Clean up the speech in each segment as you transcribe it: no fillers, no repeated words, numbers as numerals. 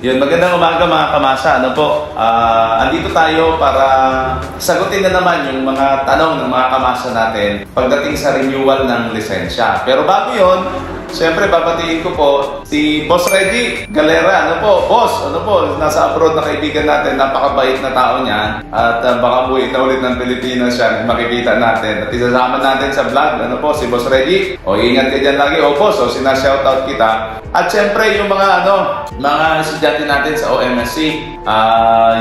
Yun, magandang umaga mga kamasa. Ano po? Andito tayo para sagutin na naman yung mga tanong ng mga kamasa natin pagdating sa renewal ng lisensya. Pero bago yun, siyempre babatiin ko po si Boss Reggie Galera. Ano po? Boss, ano po? Nasa abroad na kaibigan natin. Napakabait na tao niyan. At baka buhay na ulit ng Pilipinas siya. Makikita natin. At isasama natin sa vlog. Ano po? Si Boss Reggie. O, ingat ka dyan lagi. O, Boss. O, sinashoutout kita. At siyempre, yung mga mga estudyante natin sa OMSC,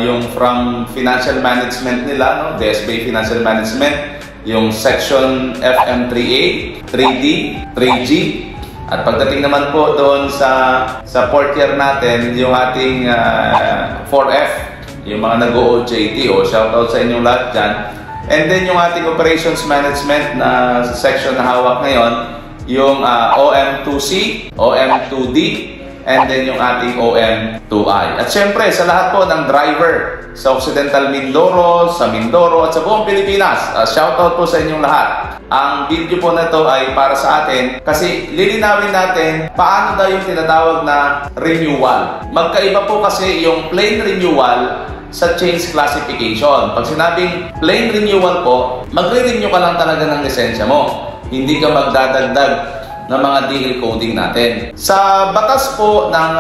yung from financial management nila, DSB Financial Management, yung section FM3A, 3D, 3G, at pagdating naman po doon sa fourth year natin, yung ating 4F, yung mga nag-OJT, shoutout sa inyong lahat dyan. And then yung ating operations management na section na hawak ngayon, yung OM2C, OM2D, and then yung ating OM2I. At syempre, sa lahat po ng driver sa Occidental Mindoro, sa Mindoro, at sa buong Pilipinas, shoutout po sa inyong lahat. Ang video po na to ay para sa atin kasi lilinawin natin paano daw yung tinatawag na renewal. Magkaiba po kasi yung plain renewal sa change classification. Pag sinabing plain renewal po, magre-renew ka lang talaga ng lisensya mo. Hindi ka magdadagdag ng mga DL coding natin. Sa batas po ng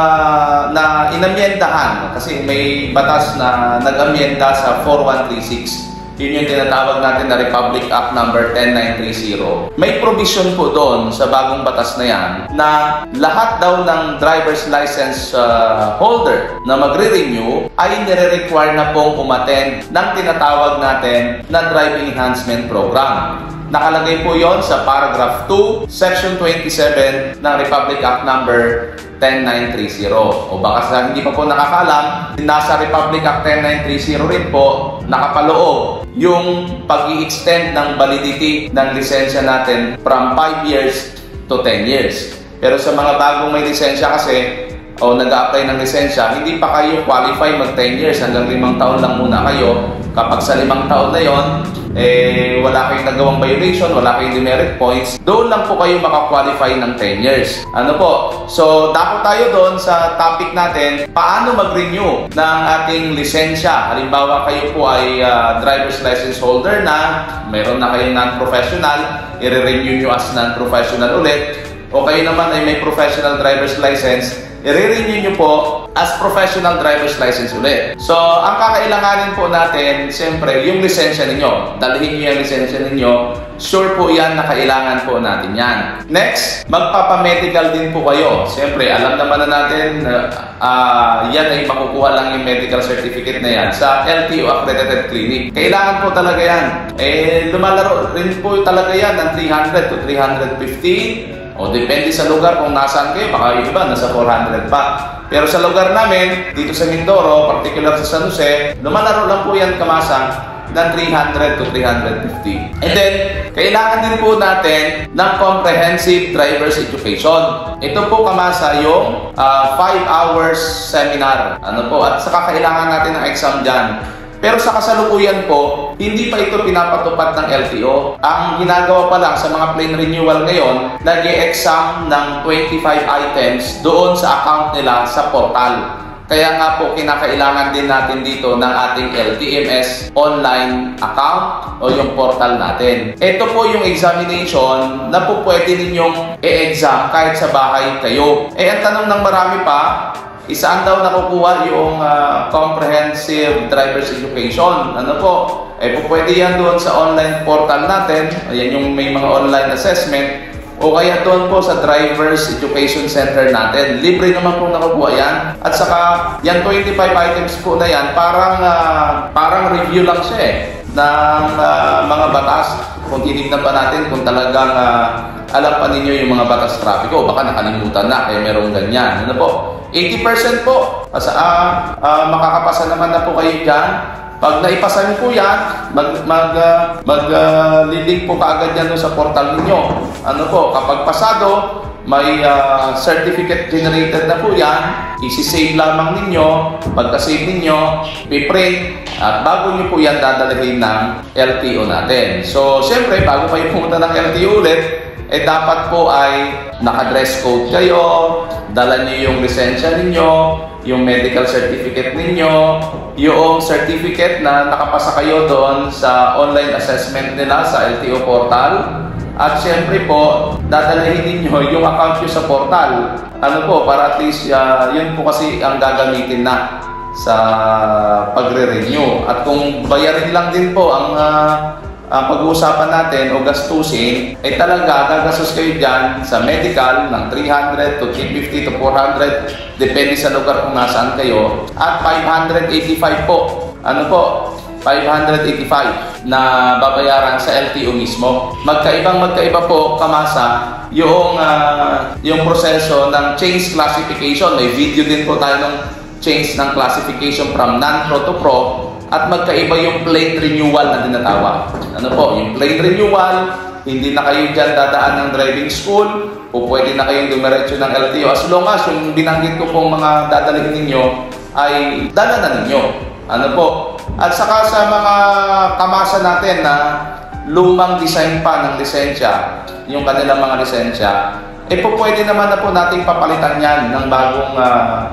na inamyendahan, kasi may batas na nag-amyenda sa 4136, yun yung tinatawag natin na Republic Act number 10930. May provision po doon sa bagong batas na yan na lahat daw ng driver's license holder na magre-renew ay nire-require na pong umattend ng tinatawag natin na driving enhancement program. Nakalagay po yon sa paragraph 2, section 27 ng Republic Act number 10930. O baka sa hindi pa po nakakalam, nasa Republic Act 10930 rin po nakapaloob yung pag-i-extend ng validity ng lisensya natin from 5 years to 10 years. Pero sa mga bagong may lisensya kasi, o nag-a-apply ng lisensya, hindi pa kayo qualify mag 10 years, hanggang 5 taon lang muna kayo. Kapag sa 5 taon na yon, wala kayong nagawang violation, wala kayong demerit points, doon lang po kayo makakwalify ng 10 years. Ano po? So, dako tayo doon sa topic natin, paano mag-renew ng ating lisensya. Halimbawa, kayo po ay driver's license holder na, mayroon na kayong non-professional, i-renew nyo as non-professional ulit, o kayo naman ay may professional driver's license, i-renew nyo po as professional driver's license ulit. So, ang kakailanganin po natin, siyempre, yung lisensya ninyo. Dalhin nyo yung lisensya ninyo. Sure po yan na kailangan po natin yan. Next, magpapamedical din po kayo. Siyempre, alam naman na natin, yan ay makukuha lang yung medical certificate na yan sa LTO accredited clinic. Kailangan po talaga yan. Lumalaro rin po talaga yan ng 300 to 350. O depende sa lugar kung nasaan kayo, baka yung iba nasa 400 pa. Pero sa lugar namin, dito sa Mindoro, particular sa San Jose, lumalaro lang po yan kamasang ng 300 to 350. And then, kailangan din po natin ng comprehensive driver's education. Ito po kamasa yung 5 hours seminar. Ano po? At saka kailangan natin ng exam dyan. Pero sa kasalukuyan po, hindi pa ito pinapatupad ng LTO. Ang ginagawa pa lang sa mga plain renewal ngayon, nag-e-exam ng 25 items doon sa account nila sa portal. Kaya nga po, kinakailangan din natin dito ng ating LTMS online account o yung portal natin. Ito po yung examination na po pwede ninyong e-exam kahit sa bahay kayo. Ang tanong ng marami pa, isaan daw nakukuha yung comprehensive driver's education. Ano po? Pwede yan doon sa online portal natin. Ayan yung may mga online assessment. O kaya doon po sa driver's education center natin. Libre naman po nakukuha yan. At saka, yan 25 items po na yan, parang review lang siya ng mga batas. Kung tinignan pa natin kung talagang alam pa ninyo yung mga batas trapiko, baka nakalimutan na, kaya merong ganyan. Ano po? 80% po. Makakapasa naman na po kayo dyan. Pag naipasa niyo po yan, mag-link po kaagad yan sa portal ninyo. Ano po? Kapag pasado, may certificate generated na po yan. Isi-save lamang ninyo. Pagka-save ninyo, piprint. At bago nyo po yan dadalhin ng LTO natin. So, siyempre, bago kayo pumunta ng LTO ulit, dapat po ay naka-dress code kayo, dala niyo yung lisensya ninyo, yung medical certificate ninyo, yung certificate na nakapasa kayo doon sa online assessment nila sa LTO portal. At syempre po, dadalhin ninyo yung account nyo sa portal. Ano po, para at least yun po kasi ang gagamitin na sa pagre-renew. At kung bayarin lang din po ang pag-uusapan natin o gastusin, ay talaga gagastos kayo dyan sa medical ng 300 to 350 to 400, depende sa lugar kung nasaan kayo. At 585 po, ano po, 585 na babayaran sa LTO mismo. Magkaiba po, Kamasa, yung proseso ng change classification. May video din po tayo ng change ng classification from non-pro to pro. At magkaiba yung plain renewal na tinatawag. Ano po, yung plain renewal, hindi na kayo dyan dadaan ng driving school, o pwede na kayong dumiretso ng LTO as long as yung binanggit ko pong mga dadalhin ninyo ay dala na ninyo. Ano po? At saka sa mga Kamasa natin na lumang design pa ng lisensya, yung kanilang mga lisensya, po pwede naman na po nating papalitan yan ng bagong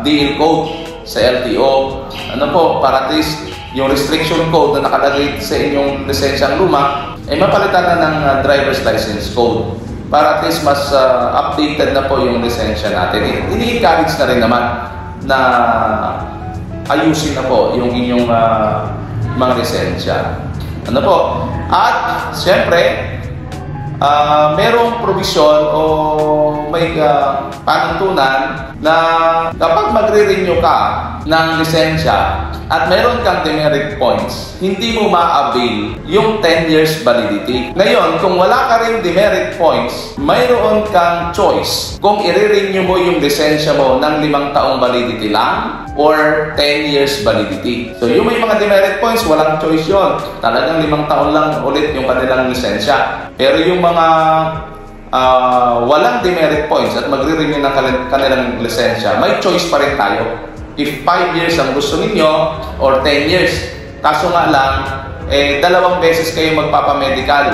DL code sa LTO. Ano po, para at least yung restriction code na nakalagay sa inyong lisensyang luma, mapalitan na ng driver's license code. Para at least mas updated na po yung lisensya natin. Ini-encourage na rin naman na ayusin na po yung inyong mga lisensya. Ano po? At siyempre, merong provision o may panuntunan na kapag magre-renew ka ng lisensya at meron kang demerit points, hindi mo ma-avail yung 10 years validity. Ngayon, kung wala ka rin demerit points, mayroon kang choice kung i-renew mo yung lisensya mo ng 5 taong validity lang or 10 years validity. So yung may mga demerit points, walang choice yon. Talagang 5 taon lang ulit yung kanilang lisensya. Pero yung mga walang demerit points at magre-renew ng kanilang lisensya, may choice pa rin tayo. If 5 years ang gusto ninyo or 10 years, kaso nga lang, 2 beses kayo magpapamedical.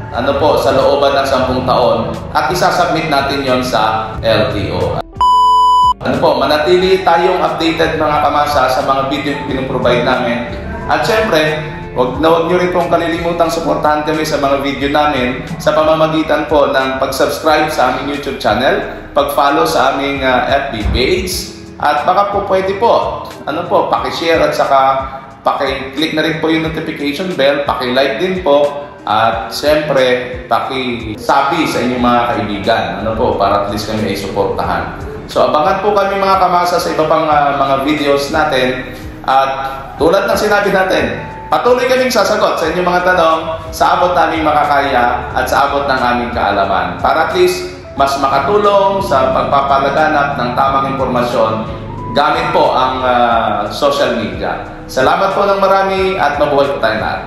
Ano po, sa looban ng 10 taon at isasubmit natin yon sa LTO. Ano po, manatili tayong updated mga Kamasa sa mga video pinuprovide namin. At syempre, wag nyo rin pong kalilimutang suportahan kami sa mga video namin sa pamamagitan po ng pag-subscribe sa aming YouTube channel, pag-follow sa aming FB page, at baka po pwede po, ano po, paki-share at saka paki-click na rin po yung notification bell, paki-like din po, at siyempre, paki-sabi sa inyong mga kaibigan, ano po, para at least kami ay suportahan. So, abangan po kami mga Kamasa sa iba pang mga videos natin, at tulad ng sinabi natin, patuloy kaming sasagot sa inyong mga tanong sa abot naming makakaya at sa abot ng aming kaalaman, para at least mas makatulong sa pagpapalaganap ng tamang impormasyon gamit po ang social media. Salamat po ng marami at mabuhay po tayong lahat.